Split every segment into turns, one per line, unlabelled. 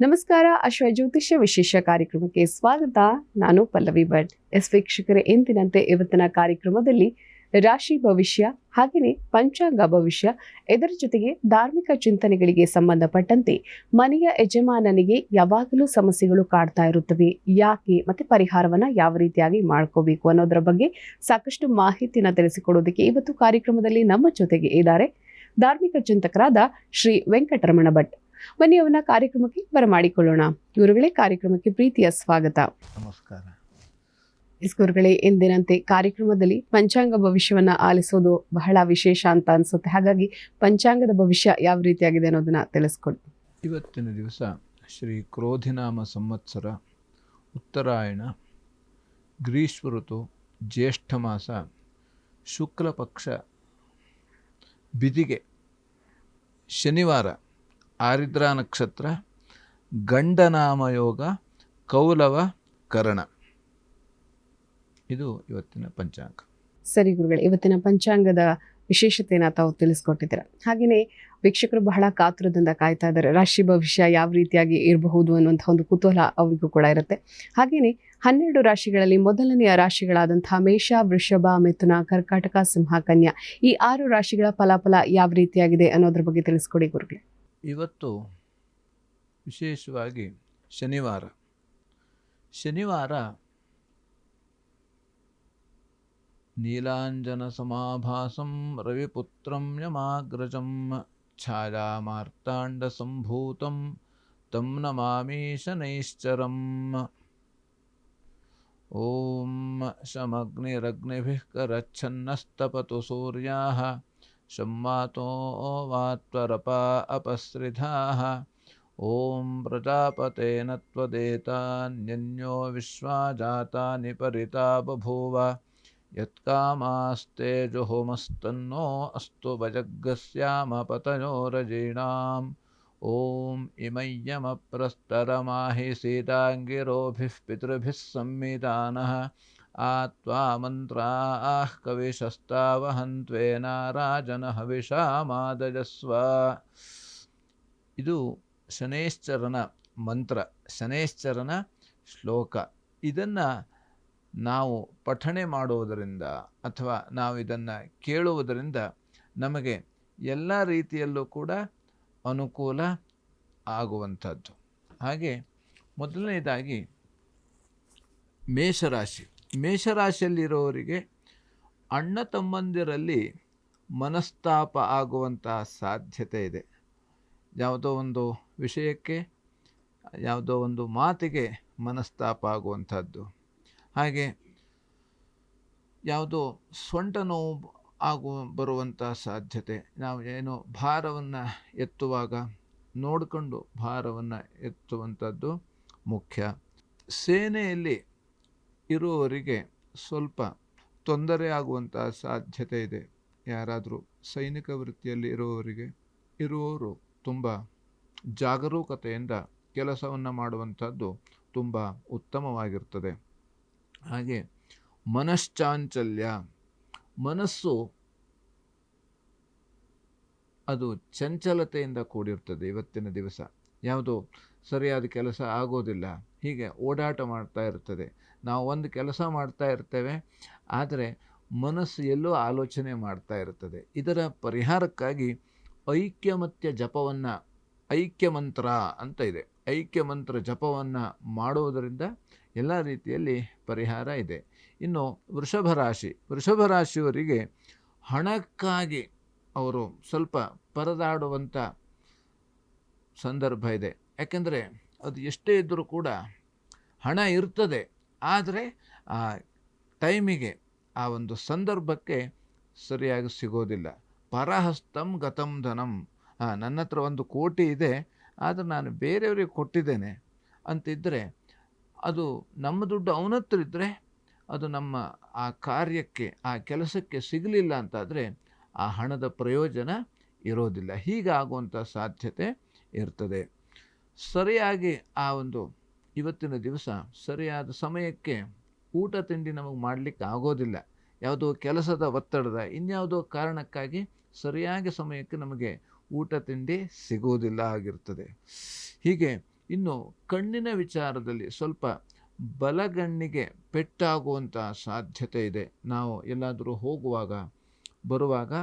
ನಮಸ್ಕಾರ. ಜ್ಯೋತಿಷ್ಯ ವಿಶೇಷ ಕಾರ್ಯಕ್ರಮಕ್ಕೆ ಸ್ವಾಗತ. ನಾನು ಪಲ್ಲವಿ ಭಟ್. ವೀಕ್ಷಕರೇ, ಎಂದಿನಂತೆ ಇವತ್ತಿನ ಕಾರ್ಯಕ್ರಮದಲ್ಲಿ ರಾಶಿ ಭವಿಷ್ಯ ಹಾಗೆಯೇ ಪಂಚಾಂಗ ಭವಿಷ್ಯ, ಇದರ ಜೊತೆಗೆ ಧಾರ್ಮಿಕ ಚಿಂತನೆಗಳಿಗೆ ಸಂಬಂಧಪಟ್ಟಂತೆ ಮನೆಯ ಯಜಮಾನನಿಗೆ ಯಾವಾಗಲೂ ಸಮಸ್ಯೆಗಳು ಕಾಡ್ತಾ ಇರುತ್ತವೆ, ಯಾಕೆ ಮತ್ತೆ ಪರಿಹಾರವನ್ನ ಯಾವ ರೀತಿಯಾಗಿ ಮಾಡ್ಕೋಬೇಕು ಅನ್ನೋದರ ಬಗ್ಗೆ ಸಾಕಷ್ಟು ಮಾಹಿತಿನ ತಿಳಿಸಿಕೊಡೋದಕ್ಕೆ ಇವತ್ತು ಕಾರ್ಯಕ್ರಮದಲ್ಲಿ ನಮ್ಮ ಜೊತೆಗೆ ಇದ್ದಾರೆ ಧಾರ್ಮಿಕ ಚಿಂತಕರಾದ ಶ್ರೀ ವೆಂಕಟರಮಣ ಭಟ್. ಬನ್ನಿ ಅವನ ಕಾರ್ಯಕ್ರಮಕ್ಕೆ ಬರಮಾಡಿಕೊಳ್ಳೋಣ. ಗುರುಗಳೇ, ಕಾರ್ಯಕ್ರಮಕ್ಕೆ ಪ್ರೀತಿಯ ಸ್ವಾಗತ.
ನಮಸ್ಕಾರ.
ಗುರುಗಳೇ, ಎಂದಿನಂತೆ ಕಾರ್ಯಕ್ರಮದಲ್ಲಿ ಪಂಚಾಂಗ ಭವಿಷ್ಯವನ್ನ ಆಲಿಸೋದು ಬಹಳ ವಿಶೇಷ ಅಂತ ಅನ್ಸುತ್ತೆ. ಹಾಗಾಗಿ ಪಂಚಾಂಗದ ಭವಿಷ್ಯ ಯಾವ ರೀತಿಯಾಗಿದೆ ಅನ್ನೋದನ್ನ ತಿಳಿಸ್ಕೊಡಿ.
ಇವತ್ತಿನ ದಿವಸ ಶ್ರೀ ಕ್ರೋಧಿನಾಮ ಸಂವತ್ಸರ, ಉತ್ತರಾಯಣ, ಗ್ರೀಷ್ಮ ಋತು, ಜ್ಯೇಷ್ಠ ಮಾಸ, ಶುಕ್ಲ ಪಕ್ಷ, ಬಿದಿಗೆ, ಶನಿವಾರ, ಆರಿದ್ರಾ ನಕ್ಷತ್ರ, ಗಂಡನಾಮಯೋಗ, ಕೌಲವ ಕರಣ. ಇದು ಇವತ್ತಿನ ಪಂಚಾಂಗ.
ಸರಿ ಗುರುಗಳೇ, ಇವತ್ತಿನ ಪಂಚಾಂಗದ ವಿಶೇಷತೆಯನ್ನು ತಾವು ತಿಳಿಸ್ಕೊಟ್ಟಿದ್ದೀರಾ. ಹಾಗೆಯೇ ವೀಕ್ಷಕರು ಬಹಳ ಕಾತುರದಿಂದ ಕಾಯ್ತಾ ಇದ್ದಾರೆ. ರಾಶಿ ಭವಿಷ್ಯ ಯಾವ ರೀತಿಯಾಗಿ ಇರಬಹುದು ಅನ್ನುವಂಥ ಒಂದು ಕುತೂಹಲ ಅವರಿಗೂ ಕೂಡ ಇರುತ್ತೆ. ಹಾಗೆಯೇ 12 ರಾಶಿಗಳಲ್ಲಿ ಮೊದಲನೆಯ ರಾಶಿಗಳಾದಂತಹ ಮೇಷ, ವೃಷಭ, ಮಿಥುನ, ಕರ್ಕಾಟಕ, ಸಿಂಹ, ಕನ್ಯಾ, ಈ 6 ರಾಶಿಗಳ ಫಲಾಫಲ ಯಾವ ರೀತಿಯಾಗಿದೆ ಅನ್ನೋದ್ರ ಬಗ್ಗೆ ತಿಳಿಸ್ಕೊಡಿ ಗುರುಗಳೇ.
ಇವತ್ತು ವಿಶೇಷವಾಗಿ ಶನಿವಾರ ನೀಲಾಂಜನ ಸಮಾಭಾಸಂ ರವಿಪುತ್ರಂ ಯಮಾಗ್ರಜಂ ಛಾಯಾ ಮಾರ್ತಾಂಡ ಸಂಭೂತಂ ತಂ ನಮಾಮಿ ಶನೈಶ್ಚರಂ. ಓಂ ಶಮಗ್ನಿರಗ್ನಿಭಿಃ ಕರಚ್ಛನ್ನಸ್ತಪತು ಸೂರ್ಯಾಃ ಶಮ್ಮಾತೋ ವಾತ್ವರಪಾ ಅಪಸ್ರಿಧಾಃ. ಓಂ ಪ್ರಜಾಪತೇನ ತ್ವದೇತಾನ್ಯನ್ಯೋ ವಿಶ್ವಾ ಜಾತಾನಿ ಪರಿತಾ ಬಭೂವ. ಯತ್ಕಾಮಾಸ್ತೆ ಜುಹುಮಸ್ತನ್ನೋ ಅಸ್ತು ಭಜಗ್ಗಸ್ಯಾಮ ಪತಯೋರಜೀಣಾಂ. ಓಂ ಇಮಯ್ಯಮಪ್ರಸ್ತರಮಾಹಿ ಸೀತಾಂಗಿರೋಭಿಃ ಪಿತೃಭಿಃ ಸಂಮಿತಾನಃ. ಆತ್ವಾ ಮಂತ್ರಾಃ ಕವಿಶಸ್ತಾವಹಂತ್ವೇನ ರಾಜನ ಹವಿಷಾಮಾದಜಸ್ವ. ಇದು ಶನೈಶ್ಚರನ ಮಂತ್ರ, ಶನೈಶ್ಚರನ ಶ್ಲೋಕ. ಇದನ್ನು ನಾವು ಪಠಣೆ ಮಾಡುವುದರಿಂದ ಅಥವಾ ನಾವು ಇದನ್ನು ಕೇಳುವುದರಿಂದ ನಮಗೆ ಎಲ್ಲ ರೀತಿಯಲ್ಲೂ ಕೂಡ ಅನುಕೂಲ ಆಗುವಂಥದ್ದು. ಹಾಗೆ ಮೊದಲನೇದಾಗಿ ಮೇಷರಾಶಿಯಲ್ಲಿರೋರಿಗೆ ಅಣ್ಣ ತಮ್ಮಂದಿರಲ್ಲಿ ಮನಸ್ತಾಪ ಆಗುವಂಥ ಸಾಧ್ಯತೆ ಇದೆ. ಯಾವುದೋ ಒಂದು ವಿಷಯಕ್ಕೆ, ಯಾವುದೋ ಒಂದು ಮಾತಿಗೆ ಮನಸ್ತಾಪ ಆಗುವಂಥದ್ದು. ಹಾಗೆ ಯಾವುದೋ ಸೊಂಟ ನೋವು ಬರುವಂಥ ಸಾಧ್ಯತೆ. ನಾವು ಏನೋ ಭಾರವನ್ನು ಎತ್ತುವಾಗ ನೋಡಿಕೊಂಡು ಭಾರವನ್ನು ಎತ್ತುವಂಥದ್ದು ಮುಖ್ಯ. ಸೇನೆಯಲ್ಲಿ ಇರುವವರಿಗೆ ಸ್ವಲ್ಪ ತೊಂದರೆ ಆಗುವಂಥ ಸಾಧ್ಯತೆ ಇದೆ. ಯಾರಾದರೂ ಸೈನಿಕ ವೃತ್ತಿಯಲ್ಲಿ ಇರುವವರು ತುಂಬ ಜಾಗರೂಕತೆಯಿಂದ ಕೆಲಸವನ್ನು ಮಾಡುವಂಥದ್ದು ತುಂಬ ಉತ್ತಮವಾಗಿರ್ತದೆ. ಹಾಗೆ ಮನಶ್ಚಾಂಚಲ್ಯ, ಮನಸ್ಸು ಅದು ಚಂಚಲತೆಯಿಂದ ಕೂಡಿರ್ತದೆ. ಇವತ್ತಿನ ದಿವಸ ಯಾವುದೋ ಸರಿಯಾದ ಕೆಲಸ ಆಗೋದಿಲ್ಲ, ಹೀಗೆ ಓಡಾಟ ಮಾಡ್ತಾ ಇರ್ತದೆ. ನಾವು ಒಂದು ಕೆಲಸ ಮಾಡ್ತಾ ಇರ್ತೇವೆ, ಆದರೆ ಮನಸ್ಸು ಎಲ್ಲೋ ಆಲೋಚನೆ ಮಾಡ್ತಾ ಇರ್ತದೆ. ಇದರ ಪರಿಹಾರಕ್ಕಾಗಿ ಐಕ್ಯಮತ್ಯ ಜಪವನ್ನು, ಐಕ್ಯ ಮಂತ್ರ ಅಂತ ಇದೆ, ಐಕ್ಯ ಮಂತ್ರ ಜಪವನ್ನು ಮಾಡುವುದರಿಂದ ಎಲ್ಲ ರೀತಿಯಲ್ಲಿ ಪರಿಹಾರ ಇದೆ. ಇನ್ನು ವೃಷಭ ರಾಶಿಯವರಿಗೆ ಹಣಕ್ಕಾಗಿ ಅವರು ಸ್ವಲ್ಪ ಪರದಾಡುವಂಥ ಸಂದರ್ಭ ಇದೆ. ಯಾಕೆಂದರೆ ಅದು ಎಷ್ಟೇ ಇದ್ದರೂ ಕೂಡ ಹಣ ಇರ್ತದೆ, ಆದರೆ ಆ ಟೈಮಿಗೆ, ಆ ಒಂದು ಸಂದರ್ಭಕ್ಕೆ ಸರಿಯಾಗಿ ಸಿಗೋದಿಲ್ಲ. ಪರಹಸ್ತಂ ಗತಂ ಧನಂ, ನನ್ನ ಹತ್ರ 1 ಕೋಟಿ ಇದೆ, ಆದರೆ ನಾನು ಬೇರೆಯವರಿಗೆ ಕೊಟ್ಟಿದ್ದೇನೆ ಅಂತಿದ್ದರೆ ಅದು ನಮ್ಮ ದುಡ್ಡು ಅವನ ಹತ್ರ ಇದ್ದರೆ ಅದು ನಮ್ಮ ಆ ಕಾರ್ಯಕ್ಕೆ, ಆ ಕೆಲಸಕ್ಕೆ ಸಿಗಲಿಲ್ಲ ಅಂತಾದರೆ ಆ ಹಣದ ಪ್ರಯೋಜನ ಇರೋದಿಲ್ಲ. ಹೀಗಾಗುವಂಥ ಸಾಧ್ಯತೆ ಇರ್ತದೆ. ಸರಿಯಾಗಿ ಆ ಒಂದು ಇವತ್ತಿನ ದಿವಸ ಸರಿಯಾದ ಸಮಯಕ್ಕೆ ಊಟ ತಿಂಡಿ ನಮಗೆ ಮಾಡಲಿಕ್ಕೆ ಆಗೋದಿಲ್ಲ. ಯಾವುದೋ ಕೆಲಸದ ಒತ್ತಡದ ಇನ್ಯಾವುದೋ ಕಾರಣಕ್ಕಾಗಿ ಸರಿಯಾಗಿ ಸಮಯಕ್ಕೆ ನಮಗೆ ಊಟ ತಿಂಡಿ ಸಿಗೋದಿಲ್ಲ ಆಗಿರ್ತದೆ. ಹೀಗೆ ಇನ್ನು ಕಣ್ಣಿನ ವಿಚಾರದಲ್ಲಿ ಸ್ವಲ್ಪ ಬಲಗಣ್ಣಿಗೆ ಪೆಟ್ಟಾಗುವಂಥ ಸಾಧ್ಯತೆ ಇದೆ. ನಾವು ಎಲ್ಲಾದರೂ ಹೋಗುವಾಗ ಬರುವಾಗ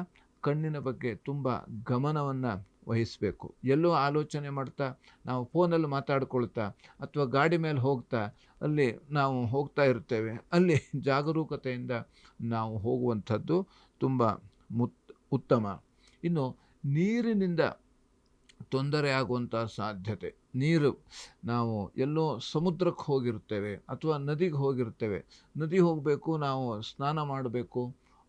ಕಣ್ಣಿನ ಬಗ್ಗೆ ತುಂಬ ಗಮನವನ್ನು ವಹಿಸಬೇಕು. ಎಲ್ಲೋ ಆಲೋಚನೆ ಮಾಡ್ತಾ, ನಾವು ಫೋನಲ್ಲಿ ಮಾತಾಡ್ಕೊಳ್ತಾ ಅಥವಾ ಗಾಡಿ ಮೇಲೆ ಹೋಗ್ತಾ ಅಲ್ಲಿ ನಾವು ಹೋಗ್ತಾ ಇರ್ತೇವೆ. ಅಲ್ಲಿ ಜಾಗರೂಕತೆಯಿಂದ ನಾವು ಹೋಗುವಂಥದ್ದು ತುಂಬ ಉತ್ತಮ. ಇನ್ನು ನೀರಿನಿಂದ ತೊಂದರೆ ಆಗುವಂಥ ಸಾಧ್ಯತೆ. ನೀರು, ನಾವು ಎಲ್ಲೋ ಸಮುದ್ರಕ್ಕೆ ಹೋಗಿರ್ತೇವೆ ಅಥವಾ ನದಿಗೆ ಹೋಗಿರ್ತೇವೆ, ನದಿ ಹೋಗಬೇಕು, ನಾವು ಸ್ನಾನ ಮಾಡಬೇಕು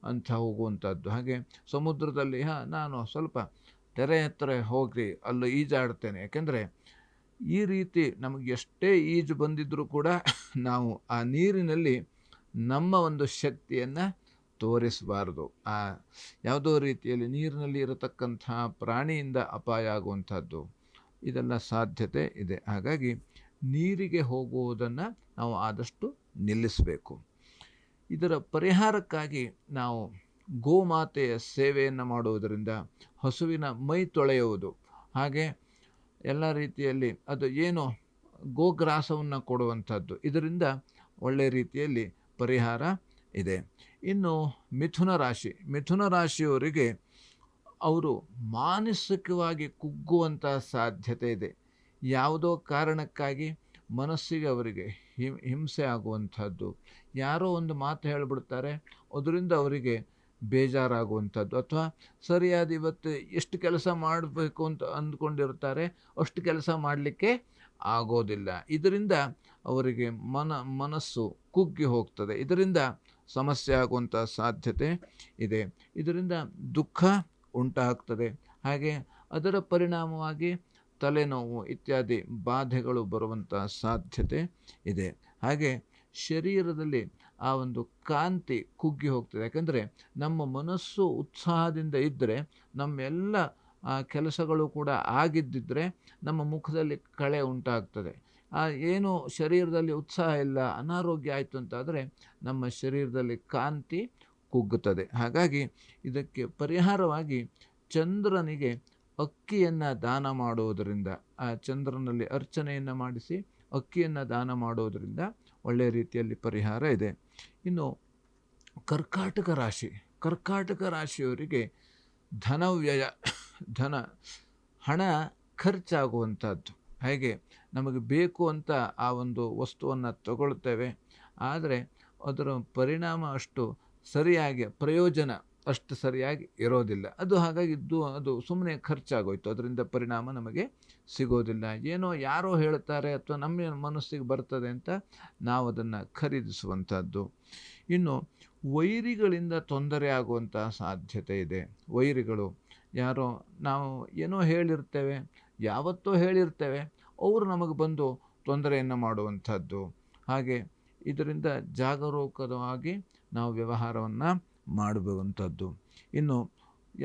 ಅಂತ ಹೋಗುವಂಥದ್ದು. ಹಾಗೆ ಸಮುದ್ರದಲ್ಲಿ ನಾನು ಸ್ವಲ್ಪ ತೆರೆ ಹತ್ತಿರ ಹೋಗಿ ಅಲ್ಲಿ ಈಜಾಡ್ತೇನೆ, ಯಾಕೆಂದರೆ ಈ ರೀತಿ ನಮಗೆ ಎಷ್ಟೇ ಈಜು ಬಂದಿದ್ದರೂ ಕೂಡ ನಾವು ಆ ನೀರಿನಲ್ಲಿ ನಮ್ಮ ಒಂದು ಶಕ್ತಿಯನ್ನು ತೋರಿಸಬಾರ್ದು. ಆ ಯಾವುದೋ ರೀತಿಯಲ್ಲಿ ನೀರಿನಲ್ಲಿ ಇರತಕ್ಕಂಥ ಪ್ರಾಣಿಯಿಂದ ಅಪಾಯ ಆಗುವಂಥದ್ದು, ಇದೆಲ್ಲ ಸಾಧ್ಯತೆ ಇದೆ. ಹಾಗಾಗಿ ನೀರಿಗೆ ಹೋಗುವುದನ್ನು ನಾವು ಆದಷ್ಟು ನಿಲ್ಲಿಸಬೇಕು. ಇದರ ಪರಿಹಾರಕ್ಕಾಗಿ ನಾವು ಗೋಮಾತೆಯ ಸೇವೆಯನ್ನು ಮಾಡುವುದರಿಂದ, ಹಸುವಿನ ಮೈ ತೊಳೆಯುವುದು, ಹಾಗೆ ಎಲ್ಲ ರೀತಿಯಲ್ಲಿ ಅದು ಏನು ಗೋಗ್ರಾಸವನ್ನು ಕೊಡುವಂಥದ್ದು, ಇದರಿಂದ ಒಳ್ಳೆಯ ರೀತಿಯಲ್ಲಿ ಪರಿಹಾರ ಇದೆ. ಇನ್ನು ಮಿಥುನ ರಾಶಿಯವರಿಗೆ ಅವರು ಮಾನಸಿಕವಾಗಿ ಕುಗ್ಗುವಂಥ ಸಾಧ್ಯತೆ ಇದೆ. ಯಾವುದೋ ಕಾರಣಕ್ಕಾಗಿ ಮನಸ್ಸಿಗೆ ಅವರಿಗೆ ಹಿಂಸೆ ಆಗುವಂಥದ್ದು, ಯಾರೋ ಒಂದು ಮಾತು ಹೇಳಿಬಿಡ್ತಾರೆ, ಅದರಿಂದ ಅವರಿಗೆ ಬೇಜಾರಾಗುವಂಥದ್ದು, ಅಥವಾ ಸರಿಯಾದ ಇವತ್ತು ಎಷ್ಟು ಕೆಲಸ ಮಾಡಬೇಕು ಅಂತ ಅಂದ್ಕೊಂಡಿರ್ತಾರೆ ಅಷ್ಟು ಕೆಲಸ ಮಾಡಲಿಕ್ಕೆ ಆಗೋದಿಲ್ಲ. ಇದರಿಂದ ಅವರಿಗೆ ಮನಸ್ಸು ಕುಗ್ಗಿ ಹೋಗ್ತದೆ. ಇದರಿಂದ ಸಮಸ್ಯೆ ಆಗುವಂಥ ಸಾಧ್ಯತೆ ಇದೆ. ಇದರಿಂದ ದುಃಖ ಉಂಟಾಗ್ತದೆ. ಹಾಗೆ ಅದರ ಪರಿಣಾಮವಾಗಿ ತಲೆನೋವು ಇತ್ಯಾದಿ ಬಾಧೆಗಳು ಬರುವಂಥ ಸಾಧ್ಯತೆ ಇದೆ. ಹಾಗೆ ಶರೀರದಲ್ಲಿ ಆ ಒಂದು ಕಾಂತಿ ಕುಗ್ಗಿ ಹೋಗ್ತದೆ. ಯಾಕಂದರೆ ನಮ್ಮ ಮನಸ್ಸು ಉತ್ಸಾಹದಿಂದ ಇದ್ದರೆ, ನಮ್ಮೆಲ್ಲ ಕೆಲಸಗಳು ಕೂಡ ಆಗಿದ್ದಿದ್ರೆ ನಮ್ಮ ಮುಖದಲ್ಲಿ ಕಳೆ ಉಂಟಾಗ್ತದೆ. ಏನು ಶರೀರದಲ್ಲಿ ಉತ್ಸಾಹ ಇಲ್ಲ, ಅನಾರೋಗ್ಯ ಆಯಿತು ಅಂತಾದರೆ ನಮ್ಮ ಶರೀರದಲ್ಲಿ ಕಾಂತಿ ಕುಗ್ಗುತ್ತದೆ. ಹಾಗಾಗಿ ಇದಕ್ಕೆ ಪರಿಹಾರವಾಗಿ ಚಂದ್ರನಿಗೆ ಅಕ್ಕಿಯನ್ನು ದಾನ ಮಾಡುವುದರಿಂದ, ಆ ಚಂದ್ರನಲ್ಲಿ ಅರ್ಚನೆಯನ್ನು ಮಾಡಿಸಿ ಅಕ್ಕಿಯನ್ನು ದಾನ ಮಾಡುವುದರಿಂದ ಒಳ್ಳೆಯ ರೀತಿಯಲ್ಲಿ ಪರಿಹಾರ ಇದೆ. ಇನ್ನು ಕರ್ಕಾಟಕ ರಾಶಿಯವರಿಗೆ ಧನವ್ಯಯ, ಹಣ ಖರ್ಚಾಗುವಂಥದ್ದು. ಹಾಗೆ ನಮಗೆ ಬೇಕು ಅಂತ ಆ ಒಂದು ವಸ್ತುವನ್ನು ತಗೊಳ್ತೇವೆ, ಆದರೆ ಅದರ ಪರಿಣಾಮ ಅಷ್ಟು ಸರಿಯಾಗಿ, ಪ್ರಯೋಜನ ಅಷ್ಟು ಸರಿಯಾಗಿ ಇರೋದಿಲ್ಲ. ಹಾಗಾಗಿ ಅದು ಸುಮ್ಮನೆ ಖರ್ಚಾಗೋಯ್ತು, ಅದರಿಂದ ಪರಿಣಾಮ ನಮಗೆ ಸಿಗೋದಿಲ್ಲ. ಏನೋ ಯಾರೋ ಹೇಳ್ತಾರೆ ಅಥವಾ ನಮ್ಮ ಮನಸ್ಸಿಗೆ ಬರ್ತದೆ ಅಂತ ನಾವು ಅದನ್ನು ಖರೀದಿಸುವಂಥದ್ದು. ಇನ್ನು ವೈರಿಗಳಿಂದ ತೊಂದರೆ ಆಗುವಂಥ ಸಾಧ್ಯತೆ ಇದೆ. ವೈರಿಗಳು ಯಾರೋ, ನಾವು ಏನೋ ಹೇಳಿರ್ತೇವೆ, ಯಾವತ್ತೋ ಹೇಳಿರ್ತೇವೆ, ಅವರು ನಮಗೆ ಬಂದು ತೊಂದರೆಯನ್ನು ಮಾಡುವಂಥದ್ದು. ಹಾಗೆ ಇದರಿಂದ ಜಾಗರೂಕವಾಗಿ ನಾವು ವ್ಯವಹಾರವನ್ನು ಮಾಡಬಹುವಂಥದ್ದು. ಇನ್ನು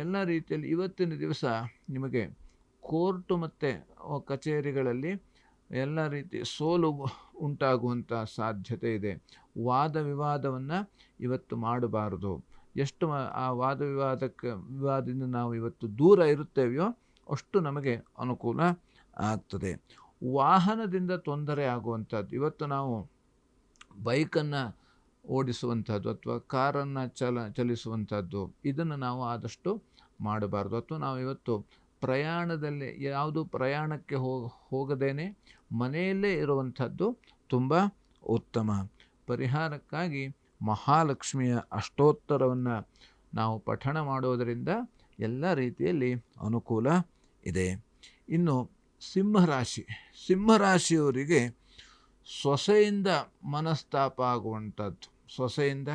ಎಲ್ಲ ರೀತಿಯಲ್ಲಿ ಇವತ್ತಿನ ದಿವಸ ನಿಮಗೆ ಕೋರ್ಟು ಮತ್ತು ಕಚೇರಿಗಳಲ್ಲಿ ಎಲ್ಲ ರೀತಿ ಸೋಲು ಉಂಟಾಗುವಂಥ ಸಾಧ್ಯತೆ ಇದೆ. ವಾದ ವಿವಾದವನ್ನು ಇವತ್ತು ಮಾಡಬಾರದು. ಎಷ್ಟು ಆ ವಿವಾದದಿಂದ ನಾವು ಇವತ್ತು ದೂರ ಇರುತ್ತೇವೆಯೋ ಅಷ್ಟು ನಮಗೆ ಅನುಕೂಲ ಆಗ್ತದೆ. ವಾಹನದಿಂದ ತೊಂದರೆ ಆಗುವಂಥದ್ದು, ಇವತ್ತು ನಾವು ಬೈಕನ್ನು ಓಡಿಸುವಂಥದ್ದು ಅಥವಾ ಕಾರನ್ನು ಚಲಿಸುವಂಥದ್ದು, ಇದನ್ನು ನಾವು ಆದಷ್ಟು ಮಾಡಬಾರ್ದು. ಅಥವಾ ನಾವು ಇವತ್ತು ಪ್ರಯಾಣದಲ್ಲಿ ಯಾವುದು ಪ್ರಯಾಣಕ್ಕೆ ಹೋಗದೇನೆ ಮನೆಯಲ್ಲೇ ಇರುವಂಥದ್ದು ತುಂಬ ಉತ್ತಮ. ಪರಿಹಾರಕ್ಕಾಗಿ ಮಹಾಲಕ್ಷ್ಮಿಯ ಅಷ್ಟೋತ್ತರವನ್ನು ನಾವು ಪಠಣ ಮಾಡೋದರಿಂದ ಎಲ್ಲ ರೀತಿಯಲ್ಲಿ ಅನುಕೂಲ ಇದೆ. ಇನ್ನು ಸಿಂಹರಾಶಿಯವರಿಗೆ ಸೊಸೆಯಿಂದ ಮನಸ್ತಾಪ ಆಗುವಂಥದ್ದು, ಸೊಸೆಯಿಂದ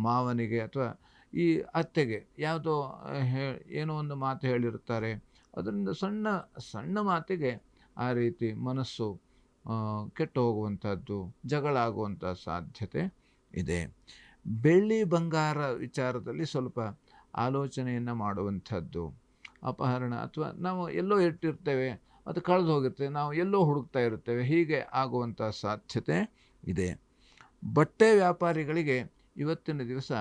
ಮಾವನಿಗೆ ಅಥವಾ ಈ ಅತ್ತೆಗೆ ಯಾವುದೋ ಏನೋ ಒಂದು ಮಾತು ಹೇಳಿರ್ತಾರೆ, ಅದರಿಂದ ಸಣ್ಣ ಮಾತಿಗೆ ಆ ರೀತಿ ಮನಸ್ಸು ಕೆಟ್ಟು ಹೋಗುವಂಥದ್ದು, ಜಗಳ ಆಗುವಂಥ ಸಾಧ್ಯತೆ ಇದೆ. ಬೆಳ್ಳಿ ಬಂಗಾರ ವಿಚಾರದಲ್ಲಿ ಸ್ವಲ್ಪ ಆಲೋಚನೆಯನ್ನು ಮಾಡುವಂಥದ್ದು, ಅಪಹರಣ ಅಥವಾ ನಾವು ಎಲ್ಲೋ ಇಟ್ಟಿರ್ತೇವೆ, ಅದು ಕಳೆದು ಹೋಗುತ್ತೆ, ನಾವು ಎಲ್ಲೋ ಹುಡುಕ್ತಾ ಇರ್ತೇವೆ, ಹೀಗೆ ಆಗುವಂಥ ಸಾಧ್ಯತೆ ಇದೆ. ಬಟ್ಟೆ ವ್ಯಾಪಾರಿಗಳಿಗೆ ಇವತ್ತಿನ ದಿವಸ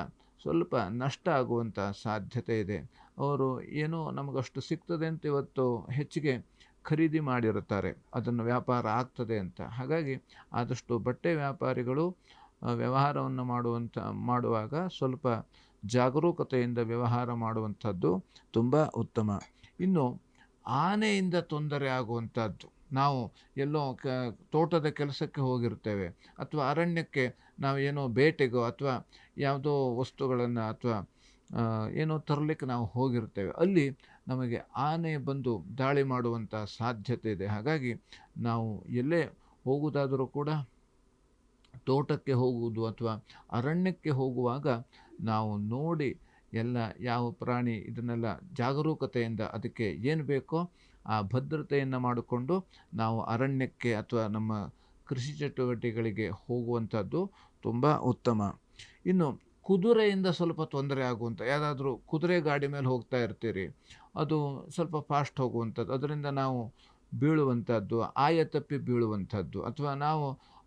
ಸ್ವಲ್ಪ ನಷ್ಟ ಆಗುವಂಥ ಸಾಧ್ಯತೆ ಇದೆ. ಅವರು ಏನೋ ನಮಗಷ್ಟು ಸಿಗ್ತದೆ ಅಂತ ಇವತ್ತು ಹೆಚ್ಚಿಗೆ ಖರೀದಿ ಮಾಡಿರುತ್ತಾರೆ, ಅದನ್ನು ವ್ಯಾಪಾರ ಆಗ್ತದೆ ಅಂತ. ಹಾಗಾಗಿ ಆದಷ್ಟು ಬಟ್ಟೆ ವ್ಯಾಪಾರಿಗಳು ವ್ಯವಹಾರವನ್ನು ಮಾಡುವಾಗ ಸ್ವಲ್ಪ ಜಾಗರೂಕತೆಯಿಂದ ವ್ಯವಹಾರ ಮಾಡುವಂಥದ್ದು ತುಂಬ ಉತ್ತಮ. ಇನ್ನು ಆನೆಯಿಂದ ತೊಂದರೆ ಆಗುವಂಥದ್ದು, ನಾವು ಎಲ್ಲೋ ತೋಟದ ಕೆಲಸಕ್ಕೆ ಹೋಗಿರ್ತೇವೆ ಅಥವಾ ಅರಣ್ಯಕ್ಕೆ ನಾವು ಏನೋ ಬೇಟೆಗೋ ಅಥವಾ ಯಾವುದೋ ವಸ್ತುಗಳನ್ನು ಅಥವಾ ಏನೋ ತರಲಿಕ್ಕೆ ನಾವು ಹೋಗಿರ್ತೇವೆ, ಅಲ್ಲಿ ನಮಗೆ ಆನೆ ಬಂದು ದಾಳಿ ಮಾಡುವಂಥ ಸಾಧ್ಯತೆ ಇದೆ. ಹಾಗಾಗಿ ನಾವು ಎಲ್ಲೇ ಹೋಗುವುದಾದರೂ ಕೂಡ ತೋಟಕ್ಕೆ ಹೋಗುವುದು ಅಥವಾ ಅರಣ್ಯಕ್ಕೆ ಹೋಗುವಾಗ ನಾವು ನೋಡಿ ಎಲ್ಲ ಯಾವ ಪ್ರಾಣಿ ಇದನ್ನೆಲ್ಲ ಜಾಗರೂಕತೆಯಿಂದ ಅದಕ್ಕೆ ಏನು ಬೇಕೋ ಆ ಭದ್ರತೆಯನ್ನು ಮಾಡಿಕೊಂಡು ನಾವು ಅರಣ್ಯಕ್ಕೆ ಅಥವಾ ನಮ್ಮ ಕೃಷಿ ಚಟುವಟಿಕೆಗಳಿಗೆ ಹೋಗುವಂಥದ್ದು ತುಂಬ ಉತ್ತಮ. ಇನ್ನು ಕುದುರೆಯಿಂದ ಸ್ವಲ್ಪ ತೊಂದರೆ ಆಗುವಂಥ, ಯಾವುದಾದ್ರೂ ಕುದುರೆ ಗಾಡಿ ಮೇಲೆ ಹೋಗ್ತಾ ಇರ್ತೀರಿ, ಅದು ಸ್ವಲ್ಪ ಫಾಸ್ಟ್ ಹೋಗುವಂಥದ್ದು, ಅದರಿಂದ ನಾವು ಬೀಳುವಂಥದ್ದು, ಆಯ ತಪ್ಪಿ ಬೀಳುವಂಥದ್ದು, ಅಥವಾ ನಾವು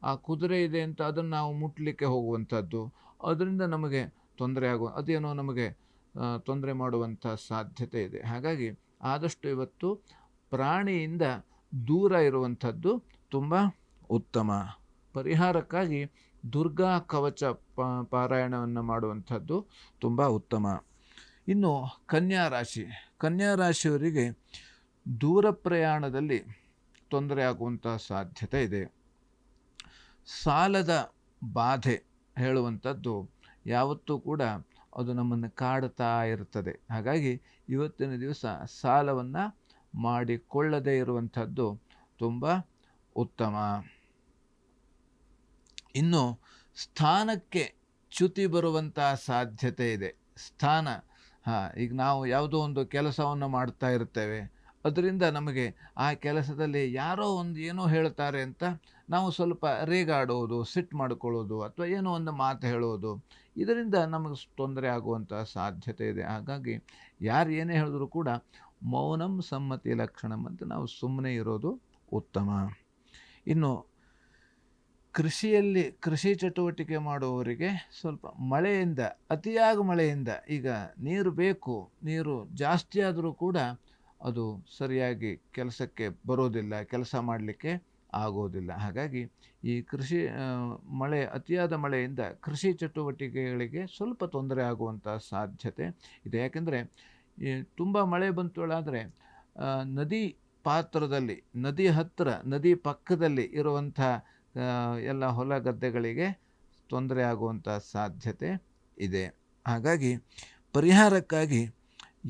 ಆ ಕುದುರೆ ಇದೆ ಅಂತ ಅದನ್ನು ನಾವು ಮುಟ್ಟಲಿಕ್ಕೆ ಹೋಗುವಂಥದ್ದು, ಅದರಿಂದ ನಮಗೆ ತೊಂದರೆ ಅದೇನೋ ನಮಗೆ ತೊಂದರೆ ಮಾಡುವಂಥ ಸಾಧ್ಯತೆ ಇದೆ. ಹಾಗಾಗಿ ಆದಷ್ಟು ಇವತ್ತು ಪ್ರಾಣಿಯಿಂದ ದೂರ ಇರುವಂಥದ್ದು ತುಂಬ ಉತ್ತಮ. ಪರಿಹಾರಕ್ಕಾಗಿ ದುರ್ಗಾ ಕವಚ ಪಾರಾಯಣವನ್ನು ಮಾಡುವಂಥದ್ದು ತುಂಬ ಉತ್ತಮ. ಇನ್ನು ಕನ್ಯಾ ರಾಶಿಯವರಿಗೆ ದೂರ ಪ್ರಯಾಣದಲ್ಲಿ ತೊಂದರೆ ಆಗುವಂಥ ಸಾಧ್ಯತೆ ಇದೆ. ಸಾಲದ ಬಾಧೆ ಹೇಳುವಂಥದ್ದು ಯಾವತ್ತೂ ಕೂಡ ಅದು ನಮ್ಮನ್ನು ಕಾಡುತ್ತಾ ಇರ್ತದೆ. ಹಾಗಾಗಿ ಇವತ್ತಿನ ದಿವಸ ಸಾಲವನ್ನು ಮಾಡಿಕೊಳ್ಳದೇ ಇರುವಂಥದ್ದು ತುಂಬ ಉತ್ತಮ. ಇನ್ನು ಸ್ಥಾನಕ್ಕೆ ಚ್ಯುತಿ ಬರುವಂಥ ಸಾಧ್ಯತೆ ಇದೆ. ಸ್ಥಾನ, ಈಗ ನಾವು ಯಾವುದೋ ಒಂದು ಕೆಲಸವನ್ನು ಮಾಡ್ತಾ ಇರ್ತೇವೆ, ಅದರಿಂದ ನಮಗೆ ಆ ಕೆಲಸದಲ್ಲಿ ಯಾರೋ ಒಂದು ಏನೋ ಹೇಳ್ತಾರೆ ಅಂತ ನಾವು ಸ್ವಲ್ಪ ರೇಗಾಡೋದು, ಸಿಟ್ಟು ಮಾಡ್ಕೊಳ್ಳೋದು ಅಥವಾ ಏನೋ ಒಂದು ಮಾತು ಹೇಳೋದು, ಇದರಿಂದ ನಮಗೆ ತೊಂದರೆ ಆಗುವಂಥ ಸಾಧ್ಯತೆ ಇದೆ. ಹಾಗಾಗಿ ಯಾರು ಏನೇ ಹೇಳಿದ್ರು ಕೂಡ ಮೌನಂ ಸಮ್ಮತಿ ಲಕ್ಷಣಂ ಅಂತ ನಾವು ಸುಮ್ಮನೆ ಇರೋದು ಉತ್ತಮ. ಇನ್ನು ಕೃಷಿ ಚಟುವಟಿಕೆ ಮಾಡುವವರಿಗೆ ಸ್ವಲ್ಪ ಅತಿಯಾಗಿ ಮಳೆಯಿಂದ ಈಗ ನೀರು ಬೇಕು, ನೀರು ಜಾಸ್ತಿ ಆದರೂ ಕೂಡ ಅದು ಸರಿಯಾಗಿ ಕೆಲಸಕ್ಕೆ ಬರೋದಿಲ್ಲ, ಕೆಲಸ ಮಾಡಲಿಕ್ಕೆ ಆಗೋದಿಲ್ಲ. ಹಾಗಾಗಿ ಈ ಅತಿಯಾದ ಮಳೆಯಿಂದ ಕೃಷಿ ಚಟುವಟಿಕೆಗಳಿಗೆ ಸ್ವಲ್ಪ ತೊಂದರೆ ಆಗುವಂಥ ಸಾಧ್ಯತೆ ಇದೆ. ಯಾಕೆಂದರೆ ತುಂಬ ಮಳೆ ಬಂತುಳಾದರೆ ನದಿ ಪಾತ್ರದಲ್ಲಿ, ನದಿ ಪಕ್ಕದಲ್ಲಿ ಇರುವಂಥ ಎಲ್ಲ ಹೊಲ ಗದ್ದೆಗಳಿಗೆ ತೊಂದರೆ ಆಗುವಂಥ ಸಾಧ್ಯತೆ ಇದೆ. ಹಾಗಾಗಿ ಪರಿಹಾರಕ್ಕಾಗಿ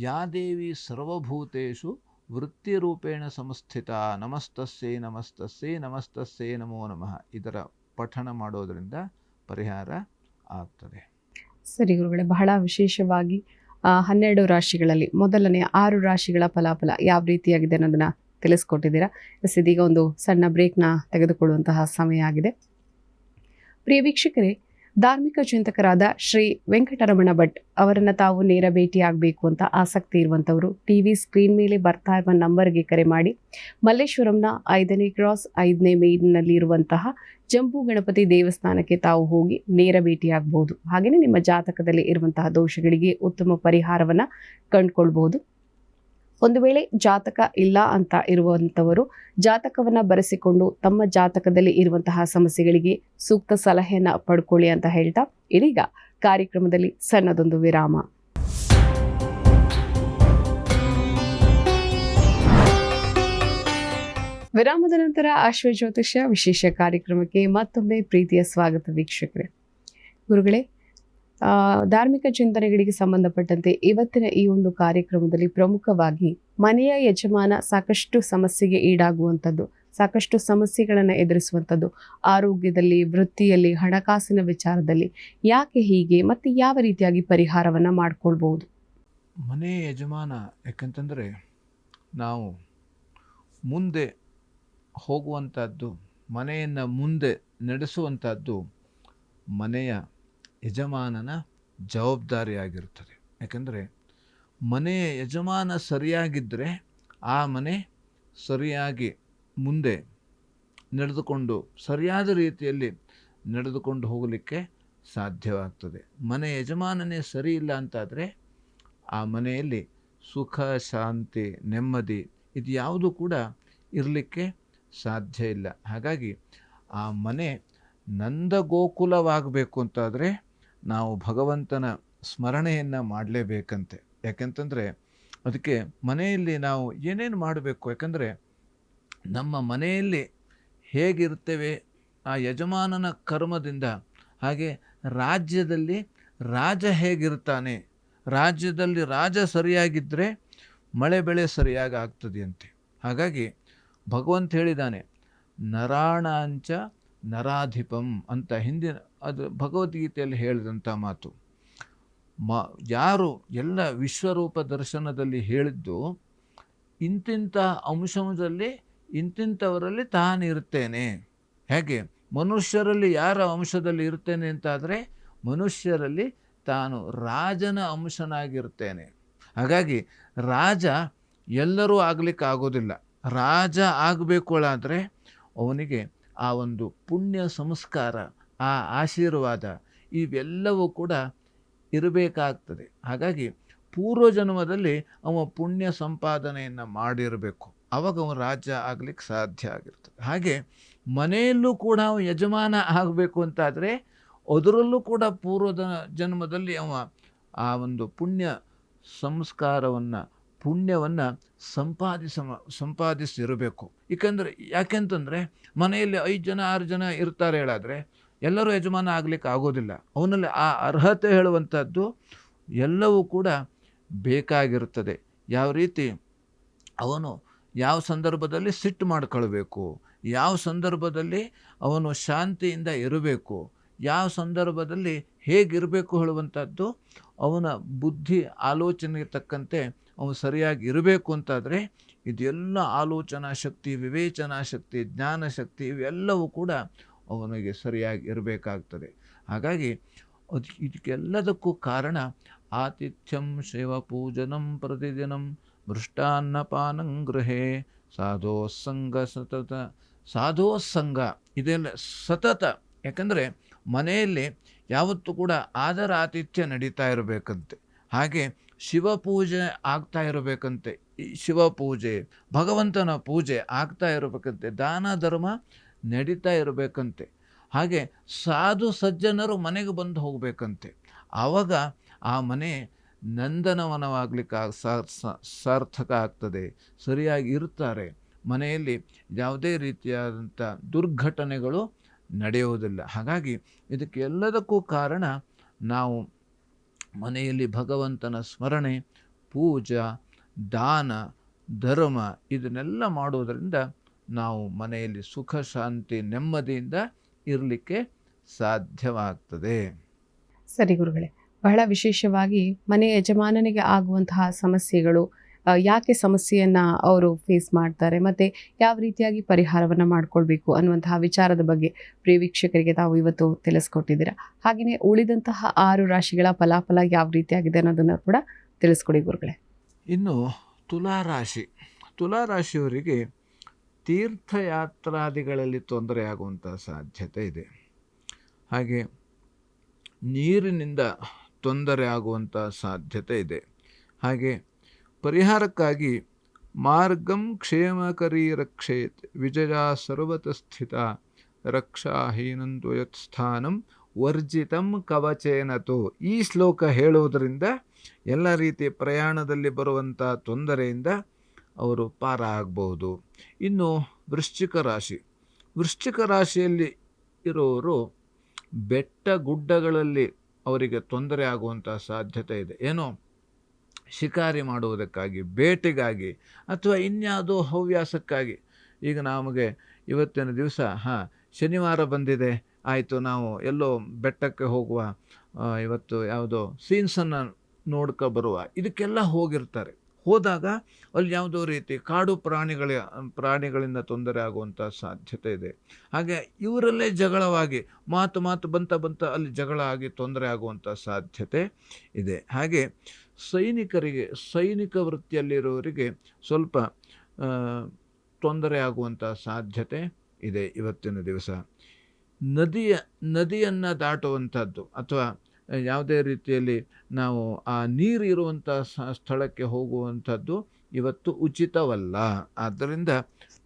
ಯಾ ದೇವಿ ಸರ್ವಭೂತೇಷು ವೃತ್ತಿರೂಪೇಣ ಸಂಸ್ಥಿತ ನಮಸ್ತಸ್ಸೇ ನಮಸ್ತಸ್ಸೇ ನಮಸ್ತಸ್ಸೇ ನಮೋ ನಮಃ ಇದರ ಪಠಣ ಮಾಡೋದರಿಂದ ಪರಿಹಾರ ಆಗ್ತದೆ.
ಸರಿ ಗುರುಗಳೇ, ಬಹಳ ವಿಶೇಷವಾಗಿ 12 ರಾಶಿಗಳಲ್ಲಿ ಮೊದಲನೇ 6 ರಾಶಿಗಳ ಫಲಾಫಲ ಯಾವ ರೀತಿಯಾಗಿದೆ ಅನ್ನೋದನ್ನ ತಿಳಿಸ್ಕೊಟ್ಟಿದ್ದೀರಾ. ಇದೀಗ ಒಂದು ಸಣ್ಣ ಬ್ರೇಕ್ನ ತೆಗೆದುಕೊಳ್ಳುವಂತಹ ಸಮಯ ಆಗಿದೆ. ಪ್ರಿಯ ವೀಕ್ಷಕರೇ, ಧಾರ್ಮಿಕ ಚಿಂತಕರಾದ ಶ್ರೀ ವೆಂಕಟರಮಣ ಭಟ್ ಅವರನ್ನು ತಾವು ನೇರ ಭೇಟಿಯಾಗಬೇಕು ಅಂತ ಆಸಕ್ತಿ ಇರುವಂಥವರು ಟಿವಿ ಸ್ಕ್ರೀನ್ ಮೇಲೆ ಬರ್ತಾ ಇರುವ ನಂಬರ್ಗೆ ಕರೆ ಮಾಡಿ ಮಲ್ಲೇಶ್ವರಂನ 5ನೇ ಕ್ರಾಸ್ 5ನೇ ಮೇಡ್ನಲ್ಲಿ ಇರುವಂತಹ ಜಂಬೂ ಗಣಪತಿ ದೇವಸ್ಥಾನಕ್ಕೆ ತಾವು ಹೋಗಿ ನೇರ ಭೇಟಿಯಾಗಬಹುದು. ಹಾಗೆಯೇ ನಿಮ್ಮ ಜಾತಕದಲ್ಲಿ ಇರುವಂತಹ ದೋಷಗಳಿಗೆ ಉತ್ತಮ ಪರಿಹಾರವನ್ನು ಕಂಡುಕೊಳ್ಬಹುದು. ಒಂದು ವೇಳೆ ಜಾತಕ ಇಲ್ಲ ಅಂತ ಇರುವಂಥವರು ಜಾತಕವನ್ನು ಬರೆಸಿಕೊಂಡು ತಮ್ಮ ಜಾತಕದಲ್ಲಿ ಇರುವಂತಹ ಸಮಸ್ಯೆಗಳಿಗೆ ಸೂಕ್ತ ಸಲಹೆಯನ್ನು ಪಡ್ಕೊಳ್ಳಿ ಅಂತ ಹೇಳ್ತಾ ಇದೀಗ ಕಾರ್ಯಕ್ರಮದಲ್ಲಿ ಸಣ್ಣದೊಂದು ವಿರಾಮ. ವಿರಾಮದ ನಂತರ ಅಶ್ವಜ್ಯೋತಿಷ್ಯ ವಿಶೇಷ ಕಾರ್ಯಕ್ರಮಕ್ಕೆ ಮತ್ತೊಮ್ಮೆ ಪ್ರೀತಿಯ ಸ್ವಾಗತ ವೀಕ್ಷಕರೇ. ಗುರುಗಳೇ, ಧಾರ್ಮಿಕ ಚಿಂತನೆಗಳಿಗೆ ಸಂಬಂಧಪಟ್ಟಂತೆ ಇವತ್ತಿನ ಈ ಒಂದು ಕಾರ್ಯಕ್ರಮದಲ್ಲಿ ಪ್ರಮುಖವಾಗಿ ಮನೆಯ ಯಜಮಾನ ಸಾಕಷ್ಟು ಸಮಸ್ಯೆಗೆ ಈಡಾಗುವಂಥದ್ದು, ಸಾಕಷ್ಟು ಸಮಸ್ಯೆಗಳನ್ನು ಎದುರಿಸುವಂಥದ್ದು, ಆರೋಗ್ಯದಲ್ಲಿ, ವೃತ್ತಿಯಲ್ಲಿ, ಹಣಕಾಸಿನ ವಿಚಾರದಲ್ಲಿ ಯಾಕೆ ಹೀಗೆ ಮತ್ತು ಯಾವ ರೀತಿಯಾಗಿ ಪರಿಹಾರವನ್ನು ಮಾಡಿಕೊಳ್ಬಹುದು?
ಮನೆಯ ಯಜಮಾನ ಯಾಕಂತಂದರೆ ನಾವು ಮುಂದೆ ಹೋಗುವಂಥದ್ದು, ಮನೆಯನ್ನು ಮುಂದೆ ನಡೆಸುವಂಥದ್ದು ಮನೆಯ ಯಜಮಾನನ ಜವಾಬ್ದಾರಿಯಾಗಿರುತ್ತದೆ. ಯಾಕೆಂದರೆ ಮನೆಯ ಯಜಮಾನ ಸರಿಯಾಗಿದ್ದರೆ ಆ ಮನೆ ಸರಿಯಾಗಿ ಮುಂದೆ ನಡೆದುಕೊಂಡು ಸರಿಯಾದ ರೀತಿಯಲ್ಲಿ ನಡೆದುಕೊಂಡು ಹೋಗಲಿಕ್ಕೆ ಸಾಧ್ಯವಾಗ್ತದೆ. ಮನೆ ಯಜಮಾನನೇ ಸರಿ ಇಲ್ಲ ಅಂತಾದರೆ ಆ ಮನೆಯಲ್ಲಿ ಸುಖ, ಶಾಂತಿ, ನೆಮ್ಮದಿ ಇದು ಯಾವುದು ಕೂಡ ಇರಲಿಕ್ಕೆ ಸಾಧ್ಯ ಇಲ್ಲ. ಹಾಗಾಗಿ ಆ ಮನೆ ನಂದ ಗೋಕುಲವಾಗಬೇಕು ಅಂತಾದರೆ ನಾವು ಭಗವಂತನ ಸ್ಮರಣೆಯನ್ನು ಮಾಡಲೇಬೇಕಂತೆ. ಯಾಕೆಂತಂದರೆ ಅದಕ್ಕೆ ಮನೆಯಲ್ಲಿ ನಾವು ಏನೇನು ಮಾಡಬೇಕು, ಯಾಕಂದರೆ ನಮ್ಮ ಮನೆಯಲ್ಲಿ ಹೇಗಿರ್ತೇವೆ ಆ ಯಜಮಾನನ ಕರ್ಮದಿಂದ, ಹಾಗೆ ರಾಜ್ಯದಲ್ಲಿ ರಾಜ ಹೇಗಿರ್ತಾನೆ, ರಾಜ್ಯದಲ್ಲಿ ರಾಜ ಸರಿಯಾಗಿದ್ದರೆ ಮಳೆ ಬೆಳೆ ಸರಿಯಾಗಿ ಆಗ್ತದೆಯಂತೆ. ಹಾಗಾಗಿ ಭಗವಂತ ಹೇಳಿದ್ದಾನೆ, ನರಾಣಾಂಚ ನರಾಧಿಪಂ ಅಂತ ಹಿಂದಿನ ಅದು ಭಗವದ್ಗೀತೆಯಲ್ಲಿ ಹೇಳಿದಂಥ ಮಾತು. ಯಾರು ಎಲ್ಲ ವಿಶ್ವರೂಪ ದರ್ಶನದಲ್ಲಿ ಹೇಳಿದ್ದು ಇಂತಿಂಥ ಅಂಶದಲ್ಲಿ ಇಂತಿಂಥವರಲ್ಲಿ ತಾನಿರ್ತೇನೆ. ಹೇಗೆ ಮನುಷ್ಯರಲ್ಲಿ ಯಾರ ಅಂಶದಲ್ಲಿ ಇರ್ತೇನೆ ಅಂತಾದರೆ ಮನುಷ್ಯರಲ್ಲಿ ತಾನು ರಾಜನ ಅಂಶನಾಗಿರ್ತೇನೆ. ಹಾಗಾಗಿ ರಾಜ ಎಲ್ಲರೂ ಆಗಲಿಕ್ಕೆ ಆಗೋದಿಲ್ಲ. ರಾಜ ಆಗಬೇಕುಳಾದರೆ ಅವನಿಗೆ ಆ ಒಂದು ಪುಣ್ಯ ಸಂಸ್ಕಾರ, ಆ ಆಶೀರ್ವಾದ ಇವೆಲ್ಲವೂ ಕೂಡ ಇರಬೇಕಾಗ್ತದೆ. ಹಾಗಾಗಿ ಪೂರ್ವಜನ್ಮದಲ್ಲಿ ಅವ ಪುಣ್ಯ ಸಂಪಾದನೆಯನ್ನು ಮಾಡಿರಬೇಕು, ಆವಾಗ ಅವನು ರಾಜ ಆಗಲಿಕ್ಕೆ ಸಾಧ್ಯ ಆಗಿರ್ತದೆ. ಹಾಗೆ ಮನೆಯಲ್ಲೂ ಕೂಡ ಅವ ಯಜಮಾನ ಆಗಬೇಕು ಅಂತಾದರೆ ಅದರಲ್ಲೂ ಕೂಡ ಪೂರ್ವದ ಜನ್ಮದಲ್ಲಿ ಅವ ಆ ಒಂದು ಪುಣ್ಯ ಸಂಸ್ಕಾರವನ್ನು ಪುಣ್ಯವನ್ನು ಸಂಪಾದಿಸಿರಬೇಕು. ಯಾಕೆಂತಂದರೆ ಮನೆಯಲ್ಲಿ 5 ಜನ 6 ಜನ ಇರ್ತಾರೆ ಹೇಳಾದರೆ ಎಲ್ಲರೂ ಯಜಮಾನ ಆಗಲಿಕ್ಕೆ ಆಗೋದಿಲ್ಲ. ಅವನಲ್ಲಿ ಆ ಅರ್ಹತೆ ಹೇಳುವಂಥದ್ದು ಎಲ್ಲವೂ ಕೂಡ ಬೇಕಾಗಿರುತ್ತದೆ. ಯಾವ ರೀತಿ ಅವನು ಯಾವ ಸಂದರ್ಭದಲ್ಲಿ ಸಿಟ್ಟು ಮಾಡ್ಕೊಳ್ಬೇಕು, ಯಾವ ಸಂದರ್ಭದಲ್ಲಿ ಅವನು ಶಾಂತಿಯಿಂದ ಇರಬೇಕು, ಯಾವ ಸಂದರ್ಭದಲ್ಲಿ ಹೇಗಿರಬೇಕು ಹೇಳುವಂಥದ್ದು ಅವನ ಬುದ್ಧಿ ಆಲೋಚನೆಗೆ ತಕ್ಕಂತೆ ಅವನು ಸರಿಯಾಗಿ ಇರಬೇಕು ಅಂತಾದರೆ ಇದೆಲ್ಲ ಆಲೋಚನಾ ಶಕ್ತಿ, ವಿವೇಚನಾ ಶಕ್ತಿ, ಜ್ಞಾನ ಶಕ್ತಿ ಇವೆಲ್ಲವೂ ಕೂಡ ಅವನಿಗೆ ಸರಿಯಾಗಿ ಇರಬೇಕಾಗ್ತದೆ. ಹಾಗಾಗಿ ಇದಕ್ಕೆಲ್ಲದಕ್ಕೂ ಕಾರಣ ಆತಿಥ್ಯಂ ಶಿವಪೂಜನಂ ಪ್ರತಿದಿನಂ ಮೃಷ್ಟಾನ್ನಪಾನಂ ಗೃಹೇ ಸಾಧೋಸ್ಸಂಗ ಸತತ. ಸಾಧೋಸ್ಸಂಗ ಇದೆಲ್ಲ ಸತತ. ಯಾಕಂದರೆ ಮನೆಯಲ್ಲಿ ಯಾವತ್ತೂ ಕೂಡ ಆದರ ಆತಿಥ್ಯ ನಡೀತಾ ಇರಬೇಕಂತೆ. ಹಾಗೆ ಶಿವಪೂಜೆ ಆಗ್ತಾ ಇರಬೇಕಂತೆ. ಈ ಶಿವಪೂಜೆ ಭಗವಂತನ ಪೂಜೆ ಆಗ್ತಾ ಇರಬೇಕಂತೆ. ದಾನ ಧರ್ಮ ನಡೀತಾ ಇರಬೇಕಂತೆ. ಹಾಗೆ ಸಾಧು ಸಜ್ಜನರು ಮನೆಗೆ ಬಂದು ಹೋಗಬೇಕಂತೆ. ಆವಾಗ ಆ ಮನೆ ನಂದನವನವಾಗಲಿಕ್ಕೆ ಸಾರ್ಥಕ ಆಗ್ತದೆ, ಸರಿಯಾಗಿ ಇರ್ತಾರೆ. ಮನೆಯಲ್ಲಿ ಯಾವುದೇ ರೀತಿಯಾದಂಥ ದುರ್ಘಟನೆಗಳು ನಡೆಯುವುದಿಲ್ಲ. ಹಾಗಾಗಿ ಇದಕ್ಕೆ ಎಲ್ಲದಕ್ಕೂ ಕಾರಣ ನಾವು ಮನೆಯಲ್ಲಿ ಭಗವಂತನ ಸ್ಮರಣೆ, ಪೂಜಾ, ದಾನ, ಧರ್ಮ ಇದನ್ನೆಲ್ಲ ಮಾಡುವುದರಿಂದ ನಾವು ಮನೆಯಲ್ಲಿ ಸುಖ ಶಾಂತಿ ನೆಮ್ಮದಿಯಿಂದ ಇರಲಿಕ್ಕೆ ಸಾಧ್ಯವಾಗ್ತದೆ.
ಸರಿ ಗುರುಗಳೇ, ಬಹಳ ವಿಶೇಷವಾಗಿ ಮನೆ ಯಜಮಾನನಿಗೆ ಆಗುವಂತಹ ಸಮಸ್ಯೆಗಳು, ಯಾಕೆ ಸಮಸ್ಯೆಯನ್ನು ಅವರು ಫೇಸ್ ಮಾಡ್ತಾರೆ ಮತ್ತು ಯಾವ ರೀತಿಯಾಗಿ ಪರಿಹಾರವನ್ನು ಮಾಡಿಕೊಳ್ಬೇಕು ಅನ್ನುವಂತಹ ವಿಚಾರದ ಬಗ್ಗೆ ಪ್ರಿಯ ವೀಕ್ಷಕರಿಗೆ ತಾವು ಇವತ್ತು ತಿಳಿಸ್ಕೊಟ್ಟಿದ್ದೀರಾ. ಹಾಗೆಯೇ ಉಳಿದಂತಹ 6 ರಾಶಿಗಳ ಫಲಾಫಲ ಯಾವ ರೀತಿಯಾಗಿದೆ ಅನ್ನೋದನ್ನು ಕೂಡ ತಿಳಿಸ್ಕೊಡಿ ಗುರುಗಳೇ.
ಇನ್ನು ತುಲಾರಾಶಿಯವರಿಗೆ ತೀರ್ಥಯಾತ್ರಾದಿಗಳಲ್ಲಿ ತೊಂದರೆ ಆಗುವಂಥ ಸಾಧ್ಯತೆ ಇದೆ. ಹಾಗೆ ನೀರಿನಿಂದ ತೊಂದರೆ ಆಗುವಂಥ ಸಾಧ್ಯತೆ ಇದೆ. ಹಾಗೆ ಪರಿಹಾರಕ್ಕಾಗಿ ಮಾರ್ಗಂ ಕ್ಷೇಮಕರೀ ರಕ್ಷೇತ್ ವಿಜಯ ಸರ್ವತ ಸ್ಥಿತ ರಕ್ಷಾಹೀನಂತು ಯತ್ಸ್ಥಾನಂ ವರ್ಜಿತಂ ಕವಚೇನತು. ಈ ಶ್ಲೋಕ ಹೇಳುವುದರಿಂದ ಎಲ್ಲ ರೀತಿಯ ಪ್ರಯಾಣದಲ್ಲಿ ಬರುವಂಥ ತೊಂದರೆಯಿಂದ ಅವರು ಪಾರ ಆಗ್ಬೋದು. ಇನ್ನು ವೃಶ್ಚಿಕ ರಾಶಿಯಲ್ಲಿ ಇರೋರು ಬೆಟ್ಟ ಗುಡ್ಡಗಳಲ್ಲಿ ಅವರಿಗೆ ತೊಂದರೆ ಆಗುವಂಥ ಸಾಧ್ಯತೆ ಇದೆ. ಏನೋ ಶಿಕಾರಿ ಮಾಡುವುದಕ್ಕಾಗಿ, ಬೇಟೆಗಾಗಿ ಅಥವಾ ಇನ್ಯಾವುದೋ ಹವ್ಯಾಸಕ್ಕಾಗಿ. ಈಗ ನಮಗೆ ಇವತ್ತಿನ ದಿವಸ ಶನಿವಾರ ಬಂದಿದೆ, ಆಯಿತು ನಾವು ಎಲ್ಲೋ ಬೆಟ್ಟಕ್ಕೆ ಹೋಗುವ, ಇವತ್ತು ಯಾವುದೋ ಸೀನ್ಸನ್ನು ನೋಡ್ಕೊ ಬರುವ, ಇದಕ್ಕೆಲ್ಲ ಹೋಗಿರ್ತಾರೆ. ಹೋದಾಗ ಅಲ್ಲಿ ಯಾವುದೋ ರೀತಿ ಕಾಡು ಪ್ರಾಣಿಗಳಿಂದ ತೊಂದರೆ ಆಗುವಂಥ ಸಾಧ್ಯತೆ ಇದೆ. ಹಾಗೆ ಇವರಲ್ಲೇ ಜಗಳವಾಗಿ ಮಾತು ಬಂತ ಅಲ್ಲಿ ಜಗಳ ಆಗಿ ತೊಂದರೆ ಆಗುವಂಥ ಸಾಧ್ಯತೆ ಇದೆ. ಹಾಗೆ ಸೈನಿಕ ವೃತ್ತಿಯಲ್ಲಿರೋರಿಗೆ ಸ್ವಲ್ಪ ತೊಂದರೆ ಆಗುವಂಥ ಸಾಧ್ಯತೆ ಇದೆ ಇವತ್ತಿನ ದಿವಸ. ನದಿಯನ್ನು ದಾಟುವಂಥದ್ದು ಅಥವಾ ಯಾವುದೇ ರೀತಿಯಲ್ಲಿ ನಾವು ಆ ನೀರು ಇರುವಂಥ ಸ್ಥಳಕ್ಕೆ ಹೋಗುವಂಥದ್ದು ಇವತ್ತು ಉಚಿತವಲ್ಲ. ಆದ್ದರಿಂದ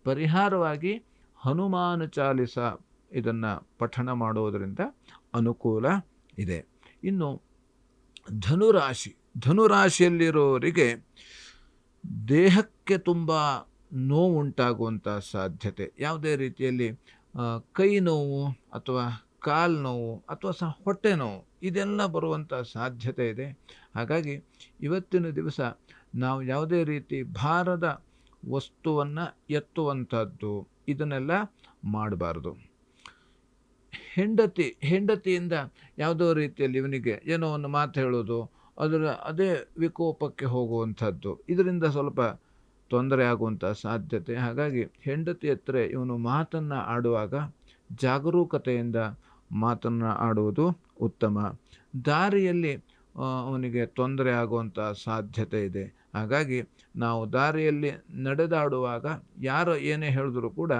ಪರಿಹಾರವಾಗಿ ಹನುಮಾನ ಚಾಲಿಸ ಇದನ್ನು ಪಠಣ ಮಾಡುವುದರಿಂದ ಅನುಕೂಲ ಇದೆ. ಇನ್ನು ಧನುರಾಶಿಯಲ್ಲಿರೋರಿಗೆ ದೇಹಕ್ಕೆ ತುಂಬ ನೋವುಂಟಾಗುವಂಥ ಸಾಧ್ಯತೆ, ಯಾವುದೇ ರೀತಿಯಲ್ಲಿ ಕೈ ನೋವು ಅಥವಾ ಕಾಲು ನೋವು ಅಥವಾ ಹೊಟ್ಟೆ ನೋವು ಇದೆಲ್ಲ ಬರುವಂಥ ಸಾಧ್ಯತೆ ಇದೆ. ಹಾಗಾಗಿ ಇವತ್ತಿನ ದಿವಸ ನಾವು ಯಾವುದೇ ರೀತಿ ಭಾರದ ವಸ್ತುವನ್ನು ಎತ್ತುವಂಥದ್ದು ಇದನ್ನೆಲ್ಲ ಮಾಡಬಾರ್ದು. ಹೆಂಡತಿಯಿಂದ ಯಾವುದೋ ರೀತಿಯಲ್ಲಿ ಇವನಿಗೆ ಏನೋ ಒಂದು ಮಾತು ಹೇಳೋದು, ಅದೇ ವಿಕೋಪಕ್ಕೆ ಹೋಗುವಂಥದ್ದು, ಇದರಿಂದ ಸ್ವಲ್ಪ ತೊಂದರೆ ಆಗುವಂಥ ಸಾಧ್ಯತೆ. ಹಾಗಾಗಿ ಹೆಂಡತಿ ಹತ್ರ ಇವನು ಮಾತನ್ನು ಆಡುವಾಗ ಜಾಗರೂಕತೆಯಿಂದ ಮಾತನ್ನು ಆಡುವುದು ಉತ್ತಮ. ದಾರಿಯಲ್ಲಿ ಅವನಿಗೆ ತೊಂದರೆ ಆಗುವಂಥ ಸಾಧ್ಯತೆ ಇದೆ. ಹಾಗಾಗಿ ನಾವು ದಾರಿಯಲ್ಲಿ ನಡೆದಾಡುವಾಗ ಯಾರು ಏನೇ ಹೇಳಿದ್ರು ಕೂಡ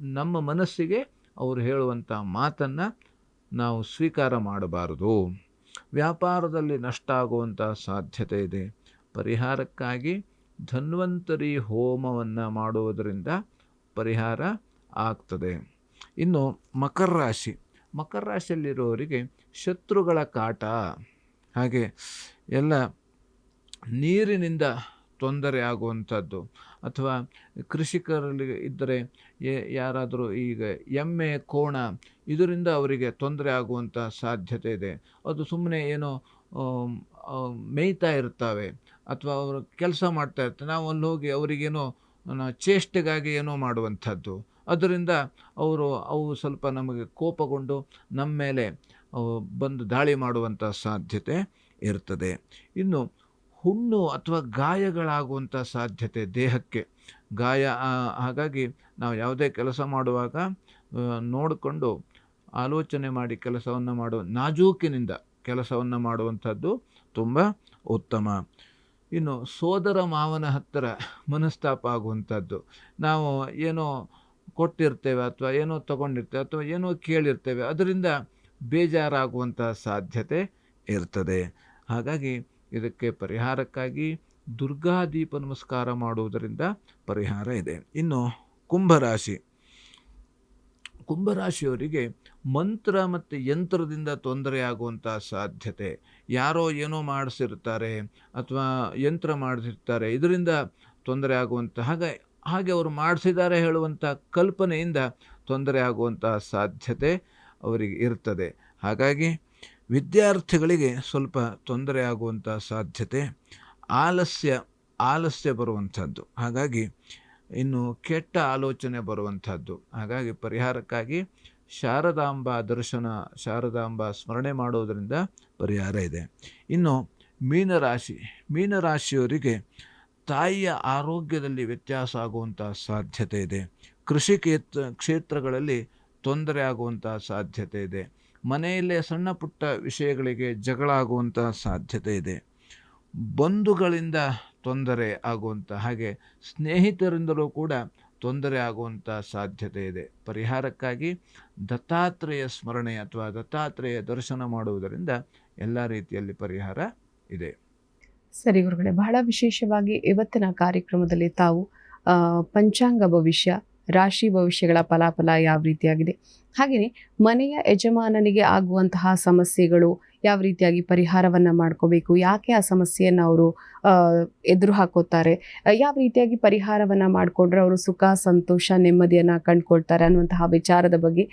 ನಮ್ಮ ಮನಸ್ಸಿಗೆ ಅವರು ಹೇಳುವಂಥ ಮಾತನ್ನು ನಾವು ಸ್ವೀಕಾರ ಮಾಡಬಾರದು. ವ್ಯಾಪಾರದಲ್ಲಿ ನಷ್ಟ ಆಗುವಂಥ ಸಾಧ್ಯತೆ ಇದೆ. ಪರಿಹಾರಕ್ಕಾಗಿ ಧನ್ವಂತರಿ ಹೋಮವನ್ನು ಮಾಡುವುದರಿಂದ ಪರಿಹಾರ ಆಗ್ತದೆ. ಇನ್ನು ಮಕರ ರಾಶಿಯಲ್ಲಿರೋರಿಗೆ ಶತ್ರುಗಳ ಕಾಟ, ಹಾಗೆ ಎಲ್ಲ ನೀರಿನಿಂದ ತೊಂದರೆ ಆಗುವಂಥದ್ದು, ಅಥವಾ ಕೃಷಿಕರಲ್ಲಿ ಇದ್ದರೆ ಯಾರಾದರೂ ಈಗ ಎಮ್ಮೆ ಕೋಣ ಇದರಿಂದ ಅವರಿಗೆ ತೊಂದರೆ ಆಗುವಂಥ ಸಾಧ್ಯತೆ ಇದೆ. ಅದು ಸುಮ್ಮನೆ ಏನೋ ಮೇಯ್ತಾ ಇರ್ತವೆ ಅಥವಾ ಅವರು ಕೆಲಸ ಮಾಡ್ತಾ ಇರ್ತಾರೆ, ನಾವು ಅಲ್ಲಿ ಹೋಗಿ ಅವರಿಗೇನೋ ಚೇಷ್ಟೆಗಾಗಿ ಏನೋ ಮಾಡುವಂಥದ್ದು, ಅದರಿಂದ ಅವು ಸ್ವಲ್ಪ ನಮಗೆ ಕೋಪಗೊಂಡು ನಮ್ಮ ಮೇಲೆ ಬಂದು ದಾಳಿ ಮಾಡುವಂಥ ಸಾಧ್ಯತೆ ಇರ್ತದೆ. ಇನ್ನು ಹುಣ್ಣು ಅಥವಾ ಗಾಯಗಳಾಗುವಂಥ ಸಾಧ್ಯತೆ, ದೇಹಕ್ಕೆ ಗಾಯ. ಹಾಗಾಗಿ ನಾವು ಯಾವುದೇ ಕೆಲಸ ಮಾಡುವಾಗ ನೋಡಿಕೊಂಡು ಆಲೋಚನೆ ಮಾಡಿ ಕೆಲಸವನ್ನು ನಾಜೂಕಿನಿಂದ ಕೆಲಸವನ್ನು ಮಾಡುವಂಥದ್ದು ತುಂಬ ಉತ್ತಮ. ಇನ್ನು ಸೋದರ ಮಾವನ ಹತ್ತಿರ ಮನಸ್ತಾಪ ಆಗುವಂಥದ್ದು, ನಾವು ಏನೋ ಕೊಟ್ಟಿರ್ತೇವೆ ಅಥವಾ ಏನೋ ತಗೊಂಡಿರ್ತೇವೆ ಅಥವಾ ಏನೋ ಕೇಳಿರ್ತೇವೆ, ಅದರಿಂದ ಬೇಜಾರಾಗುವಂಥ ಸಾಧ್ಯತೆ ಇರ್ತದೆ. ಹಾಗಾಗಿ ಇದಕ್ಕೆ ಪರಿಹಾರಕ್ಕಾಗಿ ದುರ್ಗಾದೀಪ ನಮಸ್ಕಾರ ಮಾಡುವುದರಿಂದ ಪರಿಹಾರ ಇದೆ. ಇನ್ನು ಕುಂಭರಾಶಿಯವರಿಗೆ ಮಂತ್ರ ಮತ್ತು ಯಂತ್ರದಿಂದ ತೊಂದರೆ ಆಗುವಂಥ ಸಾಧ್ಯತೆ, ಯಾರೋ ಏನೋ ಮಾಡಿಸಿರ್ತಾರೆ ಅಥವಾ ಯಂತ್ರ ಮಾಡಿಸಿರ್ತಾರೆ, ಇದರಿಂದ ತೊಂದರೆ ಆಗುವಂಥ ಹಾಗೆ ಅವರು ಮಾಡಿಸಿದ್ದಾರೆ ಹೇಳುವಂಥ ಕಲ್ಪನೆಯಿಂದ ತೊಂದರೆ ಆಗುವಂಥ ಸಾಧ್ಯತೆ ಅವರಿಗೆ ಇರ್ತದೆ. ಹಾಗಾಗಿ ವಿದ್ಯಾರ್ಥಿಗಳಿಗೆ ಸ್ವಲ್ಪ ತೊಂದರೆ ಆಗುವಂಥ ಸಾಧ್ಯತೆ, ಆಲಸ್ಯ ಬರುವಂಥದ್ದು, ಹಾಗಾಗಿ ಇನ್ನು ಕೆಟ್ಟ ಆಲೋಚನೆ ಬರುವಂಥದ್ದು. ಹಾಗಾಗಿ ಪರಿಹಾರಕ್ಕಾಗಿ ಶಾರದಾಂಬಾ ಸ್ಮರಣೆ ಮಾಡುವುದರಿಂದ ಪರಿಹಾರ ಇದೆ. ಇನ್ನು ಮೀನರಾಶಿಯವರಿಗೆ ತಾಯಿಯ ಆರೋಗ್ಯದಲ್ಲಿ ವ್ಯತ್ಯಾಸ ಆಗುವಂಥ ಸಾಧ್ಯತೆ ಇದೆ. ಕೃಷಿ ಕ್ಷೇತ್ರಗಳಲ್ಲಿ ತೊಂದರೆ ಆಗುವಂಥ ಸಾಧ್ಯತೆ ಇದೆ. ಮನೆಯಲ್ಲೇ ಸಣ್ಣ ಪುಟ್ಟ ವಿಷಯಗಳಿಗೆ ಜಗಳ ಆಗುವಂಥ ಸಾಧ್ಯತೆ ಇದೆ. ಬಂಧುಗಳಿಂದ ತೊಂದರೆ ಆಗುವಂಥ, ಹಾಗೆ ಸ್ನೇಹಿತರಿಂದಲೂ ಕೂಡ ತೊಂದರೆ ಆಗುವಂಥ ಸಾಧ್ಯತೆ ಇದೆ. ಪರಿಹಾರಕ್ಕಾಗಿ ದತ್ತಾತ್ರೇಯ ಸ್ಮರಣೆ ಅಥವಾ ದತ್ತಾತ್ರೇಯ ದರ್ಶನ ಮಾಡುವುದರಿಂದ ಎಲ್ಲ ರೀತಿಯಲ್ಲಿ ಪರಿಹಾರ ಇದೆ.
ಸರಿ ಗುರುಗಳೇ, ಬಹಳ ವಿಶೇಷವಾಗಿ ಇವತ್ತಿನ ಕಾರ್ಯಕ್ರಮದಲ್ಲಿ ತಾವು ಪಂಚಾಂಗ ಭವಿಷ್ಯ, ರಾಶಿ ಭವಿಷ್ಯಗಳ ಫಲಾಫಲ ಯಾವ ರೀತಿಯಾಗಿದೆ, ಹಾಗೆಯೇ ಮನೆಯ ಯಜಮಾನನಿಗೆ ಆಗುವಂತಹ ಸಮಸ್ಯೆಗಳು ಯಾವ ರೀತಿಯಾಗಿ ಪರಿಹಾರವನ್ನು ಮಾಡ್ಕೋಬೇಕು, ಯಾಕೆ ಆ ಸಮಸ್ಯೆಯನ್ನು ಅವರು ಎದುರು ಹಾಕೋತಾರೆ, ಯಾವ ರೀತಿಯಾಗಿ ಪರಿಹಾರವನ್ನು ಮಾಡಿಕೊಂಡ್ರೆ ಅವರು ಸುಖ ಸಂತೋಷ ನೆಮ್ಮದಿಯನ್ನು ಕಂಡುಕೊಳ್ತಾರೆ ಅನ್ನುವಂತಹ ವಿಚಾರದ ಬಗ್ಗೆ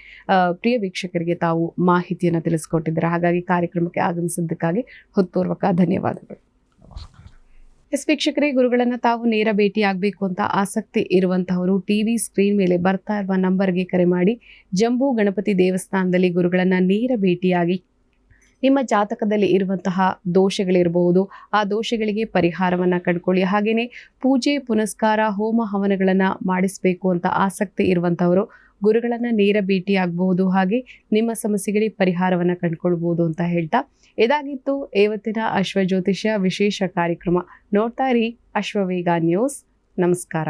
ಪ್ರಿಯ ವೀಕ್ಷಕರಿಗೆ ತಾವು ಮಾಹಿತಿಯನ್ನು ತಿಳಿಸ್ಕೊಟ್ಟಿದ್ದಾರೆ. ಹಾಗಾಗಿ ಕಾರ್ಯಕ್ರಮಕ್ಕೆ ಆಗಮಿಸಿದ್ದಕ್ಕಾಗಿ ಹೃತ್ಪೂರ್ವಕ ಧನ್ಯವಾದಗಳು. ವೀಕ್ಷಕರೇ, ಗುರುಗಳನ್ನು ತಾವು ನೇರ ಭೇಟಿ ಆಗಬೇಕು ಅಂತ ಆಸಕ್ತಿ ಇರುವಂತಹವರು ಟಿವಿ ಸ್ಕ್ರೀನ್ ಮೇಲೆ ಬರ್ತಾ ಇರುವ ನಂಬರ್ಗೆ ಕರೆ ಮಾಡಿ ಜಂಬೂ ಗಣಪತಿ ದೇವಸ್ಥಾನದಲ್ಲಿ ಗುರುಗಳನ್ನು ನೇರ ಭೇಟಿಯಾಗಿ ನಿಮ್ಮ ಜಾತಕದಲ್ಲಿ ಇರುವಂತಹ ದೋಷಗಳಿರಬಹುದು, ಆ ದೋಷಗಳಿಗೆ ಪರಿಹಾರವನ್ನು ಕಂಡುಕೊಳ್ಳಿ. ಹಾಗೆಯೇ ಪೂಜೆ ಪುನಸ್ಕಾರ ಹೋಮ ಹವನಗಳನ್ನು ಮಾಡಿಸಬೇಕು ಅಂತ ಆಸಕ್ತಿ ಇರುವಂತಹವರು ಗುರುಗಳನ್ನು ನೇರ ಭೇಟಿ ಆಗಬಹುದು, ಹಾಗೆ ನಿಮ್ಮ ಸಮಸ್ಯೆಗಳಿಗೆ ಪರಿಹಾರವನ್ನು ಕಂಡುಕೊಳ್ಬಹುದು ಅಂತ ಹೇಳ್ತಾ ಇದಾಗಿತ್ತು ಇವತ್ತಿನ ಅಶ್ವಜ್ಯೋತಿಷ್ಯ ವಿಶೇಷ ಕಾರ್ಯಕ್ರಮ. ನೋಡ್ತಾ ಇರಿ ಅಶ್ವವೇಗ ನ್ಯೂಸ್. ನಮಸ್ಕಾರ.